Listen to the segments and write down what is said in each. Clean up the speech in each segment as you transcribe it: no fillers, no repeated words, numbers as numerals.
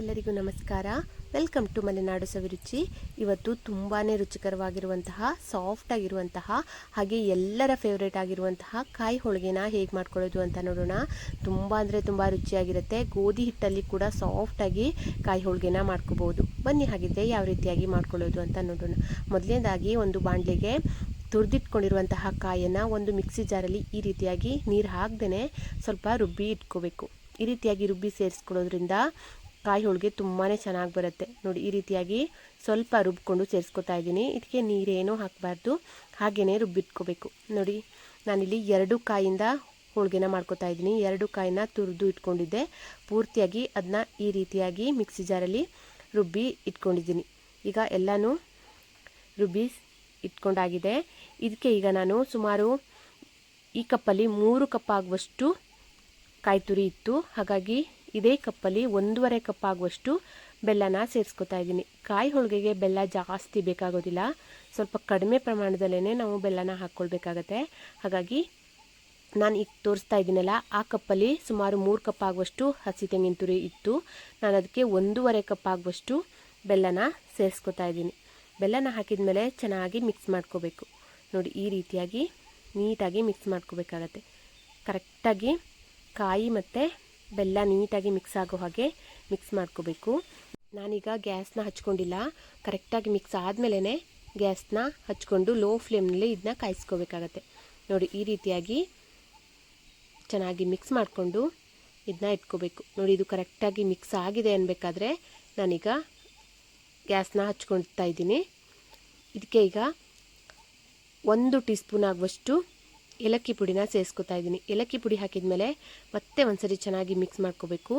ಎಲ್ಲರಿಗೂ ನಮಸ್ಕಾರ. Welcome to Malenadu ಸವಿರುಚಿ. ಇವತ್ತು ತುಂಬಾ ರುಚಿಕರವಾಗಿರುವಂತಹ ಸಾಫ್ಟ್ ಆಗಿರುವಂತಹ ಹಾಗೆ ಎಲ್ಲರ ಫೇವ್ರೇಟ್ ಆಗಿರುವಂತಹ ಕಾಯಿ ಹೋಳಿಗೆನ ಹೇಗೆ ಮಾಡ್ಕೊಳ್ಳೋದು ಅಂತ ನೋಡೋಣ. ತುಂಬ ಅಂದರೆ ತುಂಬ ರುಚಿಯಾಗಿರುತ್ತೆ. ಗೋಧಿ ಹಿಟ್ಟಲ್ಲಿ ಕೂಡ ಸಾಫ್ಟಾಗಿ ಕಾಯಿ ಹೋಳಿಗೆನ ಮಾಡ್ಕೋಬೋದು. ಬನ್ನಿ ಹಾಗಿದ್ರೆ ಯಾವ ರೀತಿಯಾಗಿ ಮಾಡ್ಕೊಳ್ಳೋದು ಅಂತ ನೋಡೋಣ. ಮೊದಲನೇದಾಗಿ ಒಂದು ಬಾಣಲೆಗೆ ತುರಿದಿಟ್ಕೊಂಡಿರುವಂತಹ ಕಾಯನ್ನು ಒಂದು ಮಿಕ್ಸಿ ಜಾರಲ್ಲಿ ಈ ರೀತಿಯಾಗಿ ನೀರು ಹಾಕ್ದೇ ಸ್ವಲ್ಪ ರುಬ್ಬಿ ಇಟ್ಕೋಬೇಕು. ಈ ರೀತಿಯಾಗಿ ರುಬ್ಬಿ ಸೇರಿಸ್ಕೊಳ್ಳೋದ್ರಿಂದ ಕಾಯಿ ಹೋಳಿಗೆ ತುಂಬಾ ಚೆನ್ನಾಗಿ ಬರುತ್ತೆ. ನೋಡಿ, ಈ ರೀತಿಯಾಗಿ ಸ್ವಲ್ಪ ರುಬ್ಕೊಂಡು ಸೇರಿಸ್ಕೊತಾ ಇದ್ದೀನಿ. ಇದಕ್ಕೆ ನೀರೇನೂ ಹಾಕಬಾರ್ದು, ಹಾಗೆಯೇ ರುಬ್ಬಿಟ್ಕೋಬೇಕು. ನೋಡಿ, ನಾನಿಲ್ಲಿ 2 ಕಾಯಿಂದ ಹೋಳಿಗೆನ ಮಾಡ್ಕೋತಾ ಇದ್ದೀನಿ. 2 ಕಾಯಿನ ತುರಿದು ಇಟ್ಕೊಂಡಿದ್ದೆ. ಪೂರ್ತಿಯಾಗಿ ಅದನ್ನ ಈ ರೀತಿಯಾಗಿ ಮಿಕ್ಸಿ ಜಾರಲ್ಲಿ ರುಬ್ಬಿ ಇಟ್ಕೊಂಡಿದ್ದೀನಿ. ಈಗ ಎಲ್ಲನೂ ರುಬ್ಬಿ ಇಟ್ಕೊಂಡಾಗಿದೆ. ಇದಕ್ಕೆ ಈಗ ನಾನು ಸುಮಾರು ಈ ಕಪ್ಪಲ್ಲಿ 3 ಕಪ್ ಆಗುವಷ್ಟು ಕಾಯಿ ತುರಿ ಇತ್ತು. ಹಾಗಾಗಿ ಇದೇ ಕಪ್ಪಲ್ಲಿ 1.5 ಕಪ್ ಆಗುವಷ್ಟು ಬೆಲ್ಲನ ಸೇರಿಸ್ಕೊತಾ ಇದ್ದೀನಿ. ಕಾಯಿ ಹೋಳಿಗೆಗೆ ಬೆಲ್ಲ ಜಾಸ್ತಿ ಬೇಕಾಗೋದಿಲ್ಲ, ಸ್ವಲ್ಪ ಕಡಿಮೆ ಪ್ರಮಾಣದಲ್ಲೇ ನಾವು ಬೆಲ್ಲನ ಹಾಕ್ಕೊಳ್ಬೇಕಾಗತ್ತೆ. ಹಾಗಾಗಿ ನಾನು ಈಗ ತೋರಿಸ್ತಾ ಇದ್ದೀನಲ್ಲ, ಆ ಕಪ್ಪಲ್ಲಿ ಸುಮಾರು 3 ಕಪ್ ಆಗುವಷ್ಟು ಹಸಿ ತೆಂಗಿನ ತುರಿ ಇತ್ತು. ನಾನು ಅದಕ್ಕೆ 1.5 ಕಪ್ ಆಗುವಷ್ಟು ಬೆಲ್ಲನ ಸೇರಿಸ್ಕೊತಾ ಇದ್ದೀನಿ. ಬೆಲ್ಲನ ಹಾಕಿದ ಮೇಲೆ ಚೆನ್ನಾಗಿ ಮಿಕ್ಸ್ ಮಾಡ್ಕೋಬೇಕು. ನೋಡಿ, ಈ ರೀತಿಯಾಗಿ ನೀಟಾಗಿ ಮಿಕ್ಸ್ ಮಾಡ್ಕೋಬೇಕಾಗತ್ತೆ. ಕರೆಕ್ಟಾಗಿ ಕಾಯಿ ಮತ್ತು ಬೆಲ್ಲ ನೀಟಾಗಿ ಮಿಕ್ಸ್ ಆಗೋ ಹಾಗೆ ಮಿಕ್ಸ್ ಮಾಡ್ಕೋಬೇಕು. ನಾನೀಗ ಗ್ಯಾಸ್ನ ಹಚ್ಕೊಂಡಿಲ್ಲ, ಕರೆಕ್ಟಾಗಿ ಮಿಕ್ಸ್ ಆದಮೇಲೆ ಗ್ಯಾಸ್ನ ಹಚ್ಕೊಂಡು ಲೋ ಫ್ಲೇಮ್ನಲ್ಲಿ ಇದನ್ನ ಕಾಯಿಸ್ಕೋಬೇಕಾಗತ್ತೆ. ನೋಡಿ, ಈ ರೀತಿಯಾಗಿ ಚೆನ್ನಾಗಿ ಮಿಕ್ಸ್ ಮಾಡಿಕೊಂಡು ಇದನ್ನ ಇಟ್ಕೋಬೇಕು. ನೋಡಿ, ಇದು ಕರೆಕ್ಟಾಗಿ ಮಿಕ್ಸ್ ಆಗಿದೆ ಅನ್ನಬೇಕಾದ್ರೆ ನಾನೀಗ ಗ್ಯಾಸ್ನ ಹಚ್ಕೊಳ್ತಾ ಇದ್ದೀನಿ. ಇದಕ್ಕೆ ಈಗ 1 ಟೀ ಸ್ಪೂನ್ ಆಗುವಷ್ಟು ಏಲಕ್ಕಿ ಪುಡಿನ ಸೇರಿಸ್ಕೊತಾ ಇದ್ದೀನಿ. ಏಲಕ್ಕಿ ಪುಡಿ ಹಾಕಿದ ಮೇಲೆ ಮತ್ತೆ ಒಂದ್ಸರಿ ಚೆನ್ನಾಗಿ ಮಿಕ್ಸ್ ಮಾಡ್ಕೋಬೇಕು.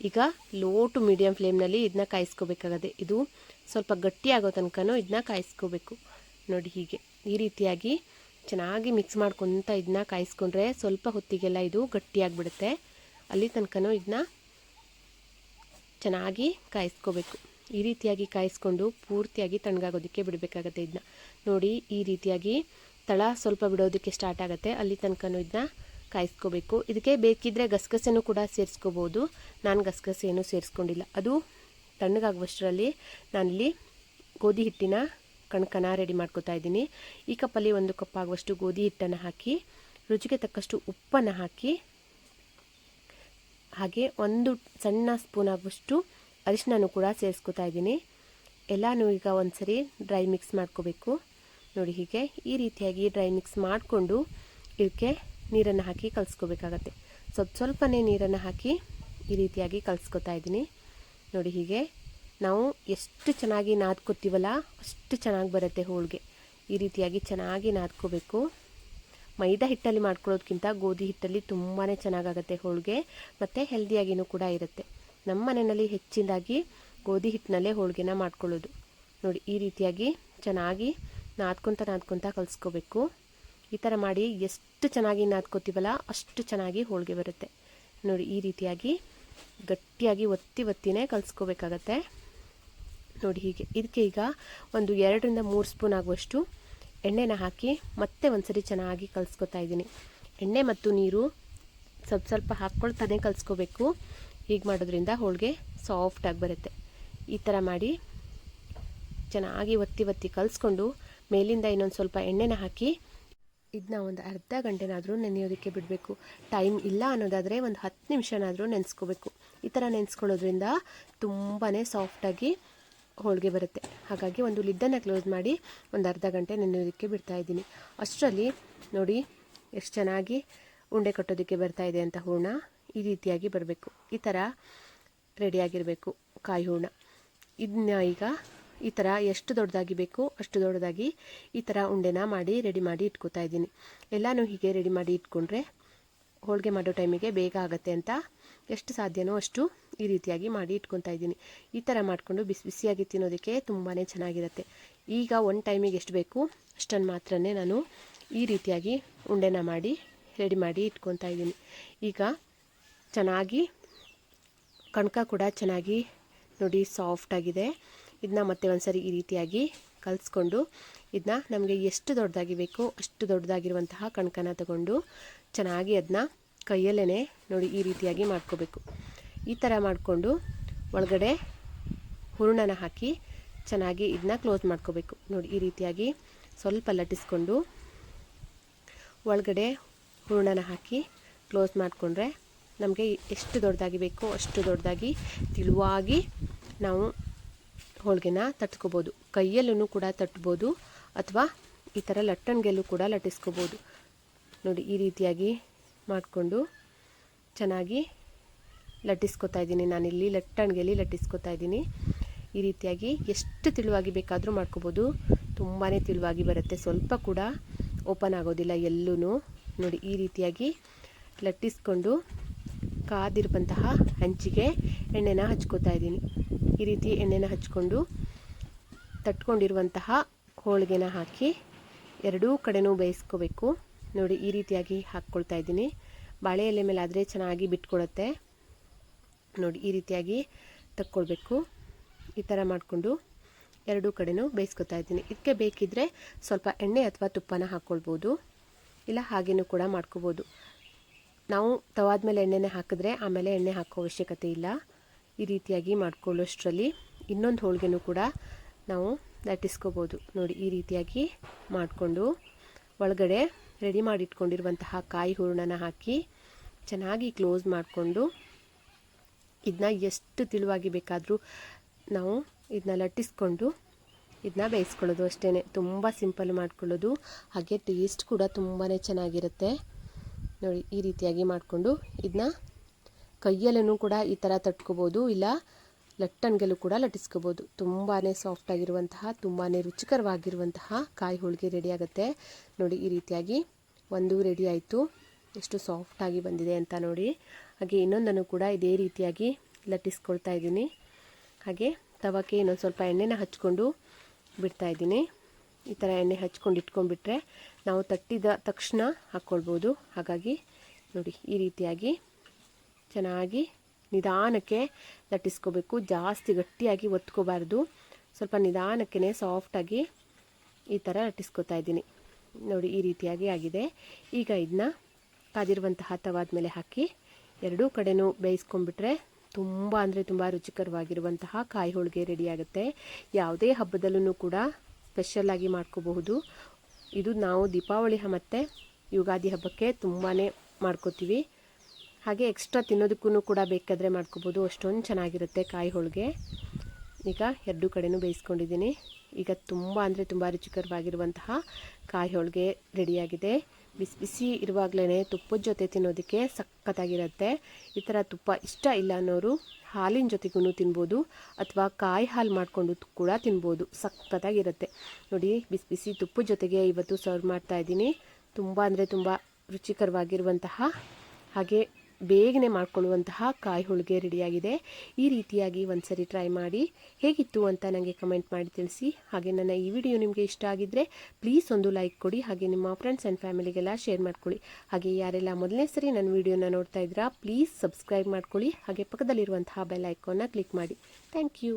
ಈಗ ಲೋ ಟು ಮೀಡಿಯಮ್ ಫ್ಲೇಮ್ನಲ್ಲಿ ಇದನ್ನ ಕಾಯಿಸ್ಕೋಬೇಕಾಗತ್ತೆ. ಇದು ಸ್ವಲ್ಪ ಗಟ್ಟಿಯಾಗೋ ತನಕನೂ ಇದನ್ನ ಕಾಯಿಸ್ಕೋಬೇಕು. ನೋಡಿ, ಹೀಗೆ ಈ ರೀತಿಯಾಗಿ ಚೆನ್ನಾಗಿ ಮಿಕ್ಸ್ ಮಾಡ್ಕೊತ ಇದನ್ನ ಕಾಯಿಸ್ಕೊಂಡ್ರೆ ಸ್ವಲ್ಪ ಹೊತ್ತಿಗೆಲ್ಲ ಇದು ಗಟ್ಟಿಯಾಗಿಬಿಡುತ್ತೆ. ಅಲ್ಲಿ ತನಕನೂ ಇದನ್ನ ಚೆನ್ನಾಗಿ ಕಾಯಿಸ್ಕೋಬೇಕು. ಈ ರೀತಿಯಾಗಿ ಕಾಯಿಸ್ಕೊಂಡು ಪೂರ್ತಿಯಾಗಿ ತಣ್ಣಗಾಗೋದಕ್ಕೆ ಬಿಡಬೇಕಾಗತ್ತೆ. ಇದನ್ನ ನೋಡಿ, ಈ ರೀತಿಯಾಗಿ ತಳ ಸ್ವಲ್ಪ ಬಿಡೋದಕ್ಕೆ ಸ್ಟಾರ್ಟ್ ಆಗುತ್ತೆ. ಅಲ್ಲಿ ತನಕನೂ ಇದನ್ನ ಕಾಯಿಸ್ಕೋಬೇಕು. ಇದಕ್ಕೆ ಬೇಕಿದ್ದರೆ ಗಸಗಸೆನೂ ಕೂಡ ಸೇರಿಸ್ಕೋಬೋದು. ನಾನು ಗಸಗಸೆ ಏನೂ ಸೇರಿಸ್ಕೊಂಡಿಲ್ಲ. ಅದು ತಣ್ಣಗಾಗುವಷ್ಟರಲ್ಲಿ ನಾನಿಲ್ಲಿ ಗೋಧಿ ಹಿಟ್ಟಿನ ಕಣಕನ ರೆಡಿ ಮಾಡ್ಕೋತಾ ಇದ್ದೀನಿ. ಈ ಕಪ್ಪಲ್ಲಿ 1 ಕಪ್ ಆಗುವಷ್ಟು ಗೋಧಿ ಹಿಟ್ಟನ್ನು ಹಾಕಿ, ರುಚಿಗೆ ತಕ್ಕಷ್ಟು ಉಪ್ಪನ್ನು ಹಾಕಿ, ಹಾಗೆ 1 ಸಣ್ಣ ಸ್ಪೂನ್ ಆಗುವಷ್ಟು ಅರಿಶಿನೂ ಕೂಡ ಸೇರಿಸ್ಕೊತಾ ಇದ್ದೀನಿ. ಎಲ್ಲನೂ ಈಗ ಒಂದ್ಸರಿ ಡ್ರೈ ಮಿಕ್ಸ್ ಮಾಡ್ಕೋಬೇಕು. ನೋಡಿ, ಹೀಗೆ ಈ ರೀತಿಯಾಗಿ ಡ್ರೈ ಮಿಕ್ಸ್ ಮಾಡಿಕೊಂಡು ಇದಕ್ಕೆ ನೀರನ್ನು ಹಾಕಿ ಕಲಿಸ್ಕೋಬೇಕಾಗತ್ತೆ. ಸ್ವಲ್ಪನೇ ನೀರನ್ನು ಹಾಕಿ ಈ ರೀತಿಯಾಗಿ ಕಲಿಸ್ಕೊತಾ ಇದ್ದೀನಿ. ನೋಡಿ, ಹೀಗೆ ನಾವು ಎಷ್ಟು ಚೆನ್ನಾಗಿ ನಾದ್ಕೋತೀವಲ್ಲ ಅಷ್ಟು ಚೆನ್ನಾಗಿ ಬರುತ್ತೆ ಹೋಳಿಗೆ. ಈ ರೀತಿಯಾಗಿ ಚೆನ್ನಾಗಿ ನಾದ್ಕೋಬೇಕು. ಮೈದಾ ಹಿಟ್ಟಲ್ಲಿ ಮಾಡ್ಕೊಳ್ಳೋದಕ್ಕಿಂತ ಗೋಧಿ ಹಿಟ್ಟಲ್ಲಿ ತುಂಬಾ ಚೆನ್ನಾಗಾಗುತ್ತೆ ಹೋಳಿಗೆ, ಮತ್ತು ಹೆಲ್ದಿಯಾಗಿಯೂ ಕೂಡ ಇರುತ್ತೆ. ನಮ್ಮ ಮನೆಯಲ್ಲಿ ಹೆಚ್ಚಿನದಾಗಿ ಗೋಧಿ ಹಿಟ್ಟಿನಲ್ಲೇ ಹೋಳಿಗೆನ ಮಾಡ್ಕೊಳ್ಳೋದು. ನೋಡಿ, ಈ ರೀತಿಯಾಗಿ ಚೆನ್ನಾಗಿ ನಾದ್ಕೊತ ಕಲಿಸ್ಕೋಬೇಕು. ಈ ಥರ ಮಾಡಿ ಎಷ್ಟು ಚೆನ್ನಾಗಿ ನಾದ್ಕೋತೀವಲ್ಲ ಅಷ್ಟು ಚೆನ್ನಾಗಿ ಹೋಳಿಗೆ ಬರುತ್ತೆ. ನೋಡಿ, ಈ ರೀತಿಯಾಗಿ ಗಟ್ಟಿಯಾಗಿ ಒತ್ತಿನೇ ಕಲಿಸ್ಕೋಬೇಕಾಗತ್ತೆ. ನೋಡಿ, ಹೀಗೆ ಇದಕ್ಕೆ ಈಗ ಒಂದು 2 ರಿಂದ 3 ಸ್ಪೂನ್ ಆಗುವಷ್ಟು ಎಣ್ಣೆನ ಹಾಕಿ ಮತ್ತೆ ಒಂದ್ಸರಿ ಚೆನ್ನಾಗಿ ಕಲಿಸ್ಕೊತಾ ಇದ್ದೀನಿ. ಎಣ್ಣೆ ಮತ್ತು ನೀರು ಸ್ವಲ್ಪ ಹಾಕ್ಕೊಳ್ತಾನೆ ಕಲಿಸ್ಕೋಬೇಕು. ಹೀಗೆ ಮಾಡೋದ್ರಿಂದ ಹೋಳಿಗೆ ಸಾಫ್ಟಾಗಿ ಬರುತ್ತೆ. ಈ ಥರ ಮಾಡಿ ಚೆನ್ನಾಗಿ ಒತ್ತಿ ಕಲಿಸ್ಕೊಂಡು ಮೇಲಿಂದ ಇನ್ನೊಂದು ಸ್ವಲ್ಪ ಎಣ್ಣೆನ ಹಾಕಿ ಇದನ್ನ ಒಂದು ಅರ್ಧ ಗಂಟೆನಾದರೂ ನೆನೆಯೋದಕ್ಕೆ ಬಿಡಬೇಕು. ಟೈಮ್ ಇಲ್ಲ ಅನ್ನೋದಾದರೆ ಒಂದು 10 ನಿಮಿಷನಾದರೂ ನೆನೆಸ್ಕೋಬೇಕು. ಈ ಥರ ನೆನೆಸ್ಕೊಳ್ಳೋದ್ರಿಂದ ತುಂಬಾ ಸಾಫ್ಟಾಗಿ ಹೋಳಿಗೆ ಬರುತ್ತೆ. ಹಾಗಾಗಿ ಒಂದು ಲಿಡ್ಡನ್ನು ಕ್ಲೋಸ್ ಮಾಡಿ ಒಂದು ಅರ್ಧ ಗಂಟೆ ನೆನೆಯೋದಕ್ಕೆ ಬಿಡ್ತಾ ಇದ್ದೀನಿ. ಅಷ್ಟರಲ್ಲಿ ನೋಡಿ ಎಷ್ಟು ಚೆನ್ನಾಗಿ ಉಂಡೆ ಕಟ್ಟೋದಕ್ಕೆ ಬರ್ತಾ ಇದೆ ಅಂತ. ಹೂರಣ ಈ ರೀತಿಯಾಗಿ ಬರಬೇಕು. ಈ ಥರ ರೆಡಿಯಾಗಿರಬೇಕು ಕಾಯಿ ಹೂರಣ. ಇದನ್ನ ಈಗ ಈ ಥರ ಎಷ್ಟು ದೊಡ್ಡದಾಗಿ ಬೇಕು ಅಷ್ಟು ದೊಡ್ಡದಾಗಿ ಈ ಥರ ಉಂಡೆನ ಮಾಡಿ ರೆಡಿ ಮಾಡಿ ಇಟ್ಕೋತಾ ಇದ್ದೀನಿ. ಎಲ್ಲನೂ ಹೀಗೆ ರೆಡಿ ಮಾಡಿ ಇಟ್ಕೊಂಡ್ರೆ ಹೋಳಿಗೆ ಮಾಡೋ ಟೈಮಿಗೆ ಬೇಗ ಆಗುತ್ತೆ ಅಂತ ಎಷ್ಟು ಸಾಧ್ಯನೋ ಅಷ್ಟು ಈ ರೀತಿಯಾಗಿ ಮಾಡಿ ಇಟ್ಕೊತಾ ಇದ್ದೀನಿ. ಈ ಥರ ಮಾಡಿಕೊಂಡು ಬಿಸಿಯಾಗಿ ತಿನ್ನೋದಕ್ಕೆ ತುಂಬಾ ಚೆನ್ನಾಗಿರುತ್ತೆ. ಈಗ ಒಂದು ಟೈಮಿಗೆ ಎಷ್ಟು ಬೇಕು ಅಷ್ಟನ್ನು ಮಾತ್ರನೇ ನಾನು ಈ ರೀತಿಯಾಗಿ ಉಂಡೆನ ಮಾಡಿ ರೆಡಿ ಮಾಡಿ ಇಟ್ಕೊತಾ ಇದ್ದೀನಿ. ಈಗ ಚೆನ್ನಾಗಿ ಕಣಕ ಕೂಡ ಚೆನ್ನಾಗಿ ನೋಡಿ ಸಾಫ್ಟಾಗಿದೆ. ಇದನ್ನ ಮತ್ತೆ ಒಂದ್ಸರಿ ಈ ರೀತಿಯಾಗಿ ಕಲಿಸ್ಕೊಂಡು ಇದನ್ನ ನಮಗೆ ಎಷ್ಟು ದೊಡ್ಡದಾಗಿ ಬೇಕೋ ಅಷ್ಟು ದೊಡ್ಡದಾಗಿರುವಂತಹ ಕಣಕನ ತಗೊಂಡು ಚೆನ್ನಾಗಿ ಅದನ್ನ ಕೈಯಲ್ಲೇ ನೋಡಿ ಈ ರೀತಿಯಾಗಿ ಮಾಡ್ಕೋಬೇಕು. ಈ ಥರ ಮಾಡಿಕೊಂಡು ಒಳಗಡೆ ಹೂರಣನ ಹಾಕಿ ಚೆನ್ನಾಗಿ ಇದನ್ನ ಕ್ಲೋಸ್ ಮಾಡ್ಕೋಬೇಕು. ನೋಡಿ ಈ ರೀತಿಯಾಗಿ ಸ್ವಲ್ಪ ಲಟ್ಟಿಸ್ಕೊಂಡು ಒಳಗಡೆ ಹೂರಣನ ಹಾಕಿ ಕ್ಲೋಸ್ ಮಾಡಿಕೊಂಡ್ರೆ ನಮಗೆ ಎಷ್ಟು ದೊಡ್ಡದಾಗಿ ಬೇಕೋ ಅಷ್ಟು ದೊಡ್ಡದಾಗಿ ತಿಳುವಾಗಿ ನಾವು ಹೋಳಿಗೆನ ತಟ್ಸ್ಕೋಬೋದು. ಕೈಯಲ್ಲೂ ಕೂಡ ತಟ್ಬೋದು ಅಥವಾ ಈ ಥರ ಲಟ್ಟಣಿಗೆಲ್ಲೂ ಕೂಡ ಲಟ್ಟಿಸ್ಕೋಬೋದು. ನೋಡಿ ಈ ರೀತಿಯಾಗಿ ಮಾಡಿಕೊಂಡು ಚೆನ್ನಾಗಿ ಲಟ್ಟಿಸ್ಕೊತಾ ಇದ್ದೀನಿ. ನಾನಿಲ್ಲಿ ಲಟ್ಟಣಿಗೆಯಲ್ಲಿ ಲಟ್ಟಿಸ್ಕೊತಾ ಇದ್ದೀನಿ. ಈ ರೀತಿಯಾಗಿ ಎಷ್ಟು ತಿಳುವಾಗಿ ಬೇಕಾದರೂ ಮಾಡ್ಕೋಬೋದು. ತುಂಬಾ ತಿಳುವಾಗಿ ಬರುತ್ತೆ, ಸ್ವಲ್ಪ ಕೂಡ ಓಪನ್ ಆಗೋದಿಲ್ಲ ಎಲ್ಲೂ. ನೋಡಿ ಈ ರೀತಿಯಾಗಿ ಲಟ್ಟಿಸ್ಕೊಂಡು ಕಾದಿರುವಂತಹ ಹಂಚಿಗೆ ಎಣ್ಣೆನ ಹಚ್ಕೋತಾ ಇದ್ದೀನಿ. ಈ ರೀತಿ ಎಣ್ಣೆನ ಹಚ್ಕೊಂಡು ತಟ್ಕೊಂಡಿರುವಂತಹ ಹೋಳಿಗೆನ ಹಾಕಿ ಎರಡೂ ಕಡೆನೂ ಬೇಯಿಸ್ಕೋಬೇಕು. ನೋಡಿ ಈ ರೀತಿಯಾಗಿ ಹಾಕ್ಕೊಳ್ತಾ ಇದ್ದೀನಿ. ಬಾಳೆ ಎಲೆ ಮೇಲೆ ಆದರೆ ಚೆನ್ನಾಗಿ ಬಿಟ್ಕೊಡುತ್ತೆ. ನೋಡಿ ಈ ರೀತಿಯಾಗಿ ತಕ್ಕೊಳ್ಬೇಕು. ಈ ಥರ ಮಾಡಿಕೊಂಡು ಎರಡೂ ಕಡೆನೂ ಬೇಯಿಸ್ಕೊತಾ ಇದ್ದೀನಿ. ಇದಕ್ಕೆ ಬೇಕಿದ್ದರೆ ಸ್ವಲ್ಪ ಎಣ್ಣೆ ಅಥವಾ ತುಪ್ಪನ ಹಾಕ್ಕೊಳ್ಬೋದು, ಇಲ್ಲ ಹಾಗೇನೂ ಕೂಡ ಮಾಡ್ಕೋಬೋದು. ನಾವು ತವಾದ ಮೇಲೆ ಎಣ್ಣೆನೇ ಹಾಕಿದ್ರೆ ಆಮೇಲೆ ಎಣ್ಣೆ ಹಾಕೋ ಅವಶ್ಯಕತೆ ಇಲ್ಲ. ಈ ರೀತಿಯಾಗಿ ಮಾಡ್ಕೊಳ್ಳೋಷ್ಟರಲ್ಲಿ ಇನ್ನೊಂದು ಹೋಳಿಗೆನೂ ಕೂಡ ನಾವು ಲಟ್ಟಿಸ್ಕೋಬೋದು. ನೋಡಿ ಈ ರೀತಿಯಾಗಿ ಮಾಡಿಕೊಂಡು ಒಳಗಡೆ ರೆಡಿ ಮಾಡಿ ಇಟ್ಕೊಂಡಿರುವಂತಹ ಕಾಯಿ ಹೂರಣನ ಹಾಕಿ ಚೆನ್ನಾಗಿ ಕ್ಲೋಸ್ ಮಾಡಿಕೊಂಡು ಇದನ್ನ ಎಷ್ಟು ತಿಳುವಾಗಿ ಬೇಕಾದರೂ ನಾವು ಇದನ್ನ ಲಟ್ಟಿಸ್ಕೊಂಡು ಇದನ್ನ ಬೇಯಿಸ್ಕೊಳ್ಳೋದು ಅಷ್ಟೇ. ತುಂಬ ಸಿಂಪಲ್ ಮಾಡ್ಕೊಳ್ಳೋದು, ಹಾಗೆ ಟೇಸ್ಟ್ ಕೂಡ ತುಂಬಾ ಚೆನ್ನಾಗಿರುತ್ತೆ. ನೋಡಿ ಈ ರೀತಿಯಾಗಿ ಮಾಡಿಕೊಂಡು ಇದನ್ನ ಕೈಯಲ್ಲೂ ಕೂಡ ಈ ಥರ ತಟ್ಕೋಬೋದು, ಇಲ್ಲ ಲಟ್ಟಣಿಗೆಲ್ಲೂ ಕೂಡ ಲಟ್ಟಿಸ್ಕೋಬೋದು. ತುಂಬಾ ಸಾಫ್ಟಾಗಿರುವಂತಹ ತುಂಬಾ ರುಚಿಕರವಾಗಿರುವಂತಹ ಕಾಯಿ ಹೋಳಿಗೆ ರೆಡಿ ಆಗುತ್ತೆ. ನೋಡಿ ಈ ರೀತಿಯಾಗಿ ಒಂದು ರೆಡಿ ಆಯಿತು. ಎಷ್ಟು ಸಾಫ್ಟಾಗಿ ಬಂದಿದೆ ಅಂತ ನೋಡಿ. ಹಾಗೆ ಇನ್ನೊಂದನ್ನು ಕೂಡ ಇದೇ ರೀತಿಯಾಗಿ ಲಟ್ಟಿಸ್ಕೊಳ್ತಾ ಇದ್ದೀನಿ. ಹಾಗೆ ತವಕ್ಕೆ ಇನ್ನೊಂದು ಸ್ವಲ್ಪ ಎಣ್ಣೆನ ಹಚ್ಕೊಂಡು ಬಿಡ್ತಾಯಿದ್ದೀನಿ. ಈ ಥರ ಎಣ್ಣೆ ಹಚ್ಕೊಂಡು ಇಟ್ಕೊಂಡ್ಬಿಟ್ರೆ ನಾವು ತಟ್ಟಿದ ತಕ್ಷಣ ಹಾಕ್ಕೊಳ್ಬೋದು. ಹಾಗಾಗಿ ನೋಡಿ ಈ ರೀತಿಯಾಗಿ ಚೆನ್ನಾಗಿ ನಿಧಾನಕ್ಕೆ ಲಟ್ಟಿಸ್ಕೋಬೇಕು. ಜಾಸ್ತಿ ಗಟ್ಟಿಯಾಗಿ ಒತ್ಕೋಬಾರ್ದು, ಸ್ವಲ್ಪ ನಿಧಾನಕ್ಕೆ ಸಾಫ್ಟಾಗಿ ಈ ಥರ ಲಟ್ಟಿಸ್ಕೊತಾ ಇದ್ದೀನಿ. ನೋಡಿ ಈ ರೀತಿಯಾಗಿ ಆಗಿದೆ. ಈಗ ಇದನ್ನ ಕಾದಿರುವಂತಹ ತವಾದ ಮೇಲೆ ಹಾಕಿ ಎರಡೂ ಕಡೆನೂ ಬೇಯಿಸ್ಕೊಂಡ್ಬಿಟ್ರೆ ತುಂಬ ಅಂದರೆ ತುಂಬ ರುಚಿಕರವಾಗಿರುವಂತಹ ಕಾಯಿ ಹೋಳಿಗೆ ರೆಡಿ ಆಗುತ್ತೆ. ಯಾವುದೇ ಹಬ್ಬದಲ್ಲೂ ಕೂಡ ಸ್ಪೆಷಲಾಗಿ ಮಾಡ್ಕೋಬಹುದು. ಇದು ನಾವು ದೀಪಾವಳಿ ಮತ್ತು ಯುಗಾದಿ ಹಬ್ಬಕ್ಕೆ ತುಂಬಾ ಮಾಡ್ಕೋತೀವಿ. ಹಾಗೆ ಎಕ್ಸ್ಟ್ರಾ ತಿನ್ನೋದಕ್ಕೂ ಕೂಡ ಬೇಕಾದರೆ ಮಾಡ್ಕೋಬೋದು. ಅಷ್ಟೊಂದು ಚೆನ್ನಾಗಿರುತ್ತೆ ಕಾಯಿ ಹೋಳಿಗೆ. ಈಗ ಎರಡೂ ಕಡೆನೂ ಬೇಯಿಸ್ಕೊಂಡಿದ್ದೀನಿ. ಈಗ ತುಂಬ ಅಂದರೆ ತುಂಬ ರುಚಿಕರವಾಗಿರುವಂತಹ ಕಾಯಿ ಹೋಳಿಗೆ ರೆಡಿಯಾಗಿದೆ. ಬಿಸಿ ಬಿಸಿ ಇರುವಾಗಲೇ ತುಪ್ಪದ ಜೊತೆ ತಿನ್ನೋದಕ್ಕೆ ಸಖತ್ತಾಗಿರುತ್ತೆ. ಈ ಥರ ತುಪ್ಪ ಇಷ್ಟ ಇಲ್ಲ ಅನ್ನೋರು ಹಾಲಿನ ಜೊತೆಗೂ ತಿನ್ಬೋದು, ಅಥವಾ ಕಾಯಿ ಹಾಲು ಮಾಡಿಕೊಂಡು ಕೂಡ ತಿನ್ಬೋದು. ಸಖತ್ತಾಗಿರುತ್ತೆ. ನೋಡಿ ಬಿಸಿ ಬಿಸಿ ತುಪ್ಪದ ಜೊತೆಗೆ ಇವತ್ತು ಸರ್ವ್ ಮಾಡ್ತಾ ಇದ್ದೀನಿ. ತುಂಬ ಅಂದರೆ ತುಂಬ ರುಚಿಕರವಾಗಿರುವಂತಹ ಹಾಗೆ ಬೇಗನೆ ಮಾಡ್ಕೊಳ್ಳುವಂತಹ ಕಾಯಿ ಹೋಳಿಗೆ ರೆಡಿಯಾಗಿದೆ. ಈ ರೀತಿಯಾಗಿ ಒಂದ್ಸರಿ ಟ್ರೈ ಮಾಡಿ ಹೇಗಿತ್ತು ಅಂತ ನನಗೆ ಕಮೆಂಟ್ ಮಾಡಿ ತಿಳಿಸಿ. ಹಾಗೆ ನನ್ನ ಈ ವಿಡಿಯೋ ನಿಮಗೆ ಇಷ್ಟ ಆಗಿದ್ದರೆ ಪ್ಲೀಸ್ ಒಂದು ಲೈಕ್ ಕೊಡಿ. ಹಾಗೆ ನಿಮ್ಮ ಫ್ರೆಂಡ್ಸ್ ಆ್ಯಂಡ್ ಫ್ಯಾಮಿಲಿಗೆಲ್ಲ ಶೇರ್ ಮಾಡ್ಕೊಳ್ಳಿ. ಹಾಗೆ ಯಾರೆಲ್ಲ ಮೊದಲನೇ ಸರಿ ನನ್ನ ವಿಡಿಯೋನ ನೋಡ್ತಾ ಇದ್ದೀರಾ ಪ್ಲೀಸ್ ಸಬ್ಸ್ಕ್ರೈಬ್ ಮಾಡ್ಕೊಳ್ಳಿ. ಹಾಗೆ ಪಕ್ಕದಲ್ಲಿರುವಂತಹ ಬೆಲ್ ಐಕಾನ್ನ ಕ್ಲಿಕ್ ಮಾಡಿ. Thank you.